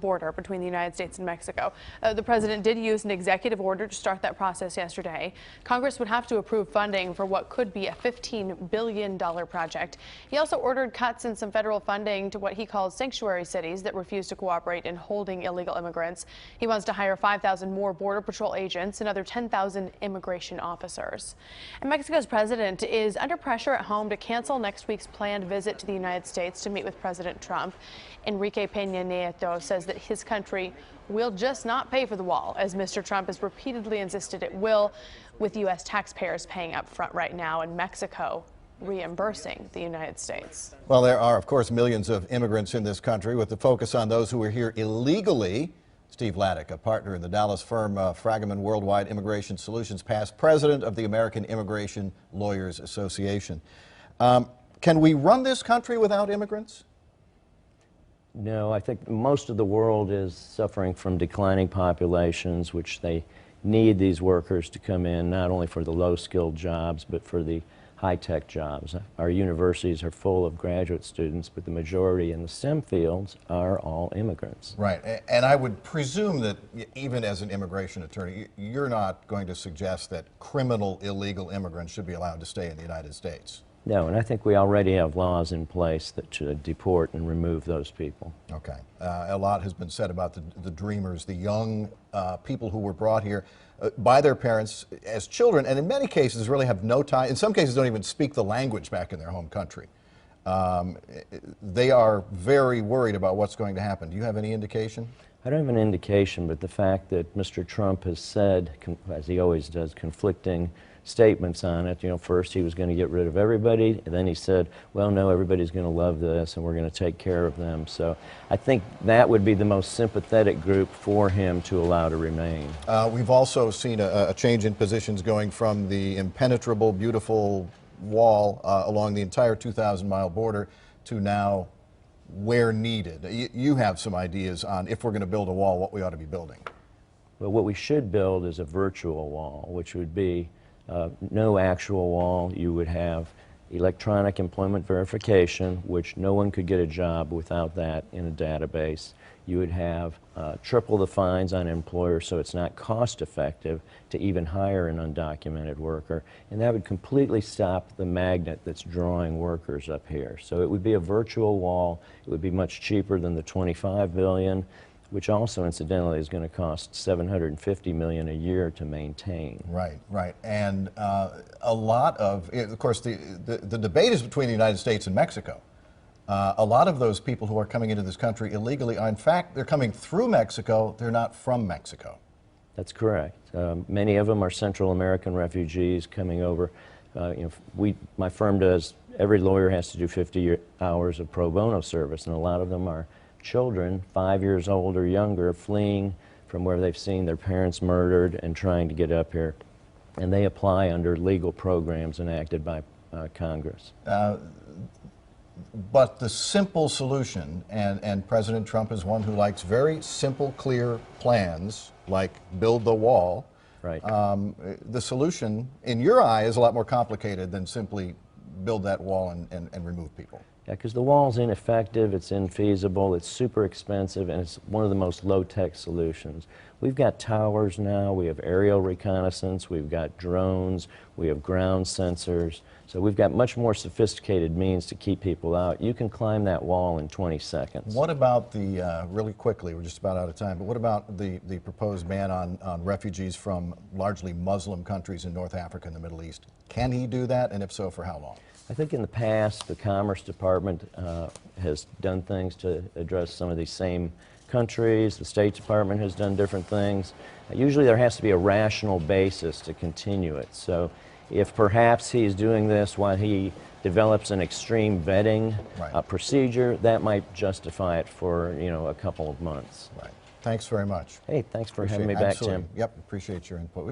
border between the United States and Mexico. The president did use an executive order to start that process yesterday. Congress would have to approve funding for what could be a $15 billion project. He also ordered cuts in some federal funding to what he calls sanctuary cities that refuse to cooperate in holding illegal immigrants. He wants to hire 5,000 more Border Patrol agents and another 10,000 immigration officers. And Mexico's president is under pressure at home to cancel next week's planned visit to the United States to meet with President Trump. Enrique Peña Nieto says that his country will just not pay for the wall, as Mr. Trump has repeatedly insisted it will, with U.S. taxpayers paying up front right now and Mexico reimbursing the United States. Well, there are, of course, millions of immigrants in this country, with the focus on those who are here illegally. Steve Laddick, a partner in the Dallas firm Fragaman Worldwide Immigration Solutions, past president of the American Immigration Lawyers Association. Can we run this country without immigrants? No, I think most of the world is suffering from declining populations, which they need these workers to come in, not only for the low-skilled jobs, but for the high-tech jobs. Our universities are full of graduate students, but the majority in the STEM fields are all immigrants. Right, and I would presume that even as an immigration attorney, you're not going to suggest that criminal illegal immigrants should be allowed to stay in the United States. No, and I think we already have laws in place that should deport and remove those people. Okay. A lot has been said about the dreamers, the young people who were brought here by their parents as children, and in many cases really have no time, in some cases don't even speak the language back in their home country. They are very worried about what's going to happen. Do you have any indication? I don't have an indication, but the fact that Mr. Trump has said, as he always does, conflicting statements on it. You know, first he was going to get rid of everybody, and then he said, well, no, everybody's going to love this and we're going to take care of them. So I think that would be the most sympathetic group for him to allow to remain. We've also seen a change in positions going from the impenetrable, beautiful wall along the entire 2,000-mile border to now where needed. You have some ideas on, if we're going to build a wall, what we ought to be building. Well, what we should build is a virtual wall, which would be no actual wall. You would have electronic employment verification, which no one could get a job without that in a database. You would have triple the fines on employers, so it's not cost effective to even hire an undocumented worker, and that would completely stop the magnet that's drawing workers up here. So it would be a virtual wall. It would be much cheaper than the $25 billion, which also incidentally is going to cost $750 million a year to maintain. Right, right. And a lot of course, the debate is between the United States and Mexico. A lot of those people who are coming into this country illegally are, in fact, they're coming through Mexico, they're not from Mexico. That's correct. Many of them are Central American refugees coming over. You know, my firm does, every lawyer has to do 50 hours of pro bono service, and a lot of them are children 5 years old or younger fleeing from where they've seen their parents murdered and trying to get up here. And they apply under legal programs enacted by Congress. But the simple solution, and President Trump is one who likes very simple, clear plans, like build the wall. Right. The solution, in your eye, is a lot more complicated than simply build that wall and remove people. Yeah, because the wall's ineffective, it's infeasible, it's super expensive, and it's one of the most low-tech solutions. We've got towers now, we have aerial reconnaissance, we've got drones, we have ground sensors, so we've got much more sophisticated means to keep people out. You can climb that wall in 20 seconds. What about the, really quickly, we're just about out of time, but what about the proposed ban on refugees from largely Muslim countries in North Africa and the Middle East? Can he do that, and if so, for how long? I think in the past, the Commerce Department has done things to address some of these same countries. The State Department has done different things. Usually there has to be a rational basis to continue it. So if perhaps he's doing this while he develops an extreme vetting procedure, that might justify it for, you know, a couple of months. Right. Thanks very much. Hey, thanks for having me back, Tim. Yep, appreciate your input.